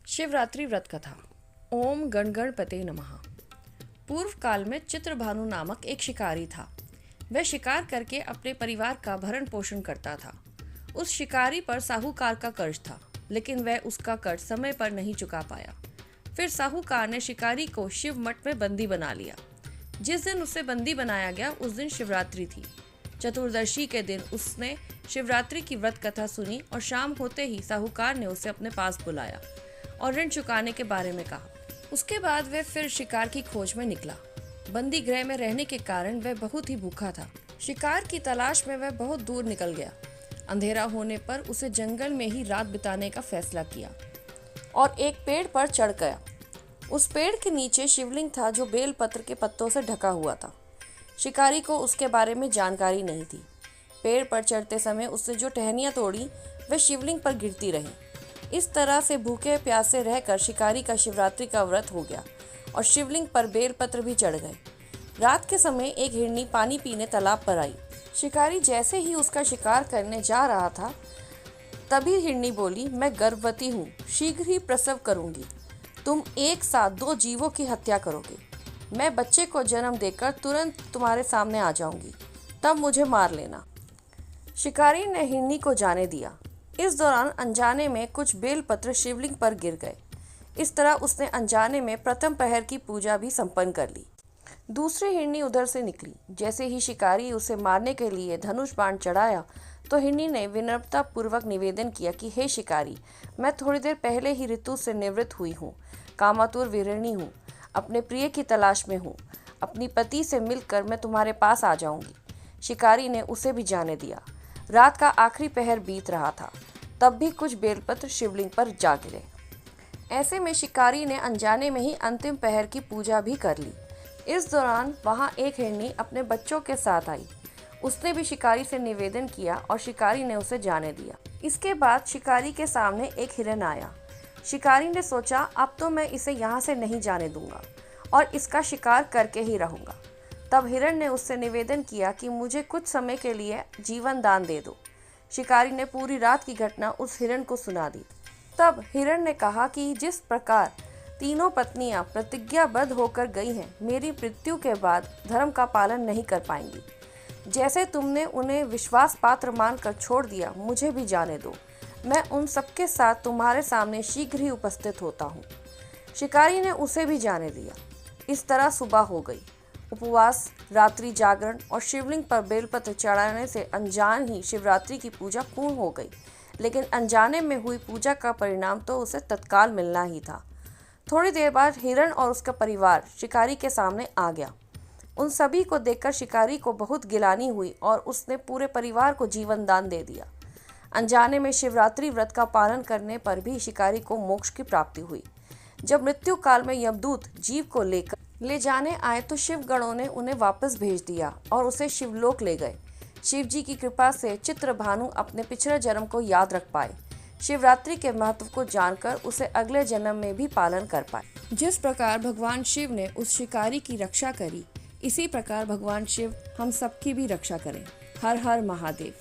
शिवरात्रि व्रत कथा। ओम गणगणपते नमः। पूर्व काल में चित्रभानु नामक एक शिकारी था। वह शिकार करके अपने परिवार का भरण पोषण करता था। उस शिकारी पर साहूकार का कर्ज था, लेकिन वह उसका कर्ज समय पर नहीं चुका पाया। फिर साहूकार ने शिकारी को शिव मठ में बंदी बना लिया। जिस दिन उसे बंदी बनाया गया उस दिन शिवरात्रि थी। चतुर्दशी के दिन उसने शिवरात्रि की व्रत कथा सुनी और शाम होते ही साहूकार ने उसे अपने पास बुलाया और ऋण चुकाने के बारे में कहा। उसके बाद वह फिर शिकार की खोज में निकला। बंदी गृह में रहने के कारण वह बहुत ही भूखा था। शिकार की तलाश में वह बहुत दूर निकल गया। अंधेरा होने पर उसे जंगल में ही रात बिताने का फैसला किया और एक पेड़ पर चढ़ गया। उस पेड़ के नीचे शिवलिंग था जो बेलपत्र के पत्तों से ढका हुआ था। शिकारी को उसके बारे में जानकारी नहीं थी। पेड़ पर चढ़ते समय उसने जो टहनियाँ तोड़ी वह शिवलिंग पर गिरती रही। इस तरह से भूखे प्यासे रहकर शिकारी का शिवरात्रि का व्रत हो गया और शिवलिंग पर बेलपत्र भी चढ़ गए। रात के समय एक हिरनी पानी पीने तालाब पर आई। शिकारी जैसे ही उसका शिकार करने जा रहा था, तभी हिरनी बोली, मैं गर्भवती हूँ, शीघ्र ही प्रसव करूँगी। तुम एक साथ 2 जीवों की हत्या करोगे। मैं बच्चे को जन्म देकर तुरंत तुम्हारे सामने आ जाऊंगी, तब मुझे मार लेना। शिकारी ने हिरनी को जाने दिया। इस दौरान अनजाने में कुछ बेलपत्र शिवलिंग पर गिर गए। इस तरह उसने अनजाने में प्रथम प्रहर की पूजा भी संपन्न कर ली। दूसरी हिरनी उधर से निकली। जैसे ही शिकारी उसे मारने के लिए धनुष बाण चढ़ाया तो हिरनी ने विनम्रता पूर्वक निवेदन किया कि हे शिकारी, मैं थोड़ी देर पहले ही ऋतु से निवृत्त हुई हूँ, कामातुर विरहिणी हूँ, अपने प्रिय की तलाश में हूँ। अपनी पति से मिलकर मैं तुम्हारे पास आ जाऊंगी। शिकारी ने उसे भी जाने दिया। रात का आखिरी पहर बीत रहा था, तब भी कुछ बेलपत्र शिवलिंग पर जा गिरे। ऐसे में शिकारी ने अनजाने में ही अंतिम पहर की पूजा भी कर ली। इस दौरान वहां एक हिरनी अपने बच्चों के साथ आई। उसने भी शिकारी से निवेदन किया और शिकारी ने उसे जाने दिया। इसके बाद शिकारी के सामने एक हिरन आया। शिकारी ने सोचा, अब तो मैं इसे यहाँ से नहीं जाने दूंगा और इसका शिकार करके ही रहूंगा। तब हिरन ने उससे निवेदन किया कि मुझे कुछ समय के लिए जीवन दान दे दो। शिकारी ने पूरी रात की घटना उस हिरन को सुना दी। तब हिरन ने कहा कि जिस प्रकार तीनों पत्नियां प्रतिज्ञाबद्ध होकर गई हैं, मेरी मृत्यु के बाद धर्म का पालन नहीं कर पाएंगी। जैसे तुमने उन्हें विश्वास पात्र मानकर छोड़ दिया, मुझे भी जाने दो। मैं उन सबके साथ तुम्हारे सामने शीघ्र ही उपस्थित होता हूँ। शिकारी ने उसे भी जाने दिया। इस तरह सुबह हो गई। उपवास, रात्रि जागरण और शिवलिंग पर बेलपत्र चढ़ाने से अनजान ही शिवरात्रि की पूजा पूर्ण हो गई। लेकिन अनजाने में हुई पूजा का परिणाम तो उसे तत्काल मिलना ही था। थोड़ी देर बाद हिरण और उसका परिवार शिकारी के सामने आ गया। उन सभी को देखकर शिकारी को बहुत गिलानी हुई और उसने पूरे परिवार को जीवन दान दे दिया। अनजाने में शिवरात्रि व्रत का पालन करने पर भी शिकारी को मोक्ष की प्राप्ति हुई। जब मृत्यु काल में यमदूत जीव को ले जाने आए तो शिव गणों ने उन्हें वापस भेज दिया और उसे शिवलोक ले गए। शिव जी की कृपा से चित्रभानु अपने पिछले जन्म को याद रख पाए। शिवरात्रि के महत्व को जानकर उसे अगले जन्म में भी पालन कर पाए। जिस प्रकार भगवान शिव ने उस शिकारी की रक्षा करी, इसी प्रकार भगवान शिव हम सबकी भी रक्षा करें। हर हर महादेव।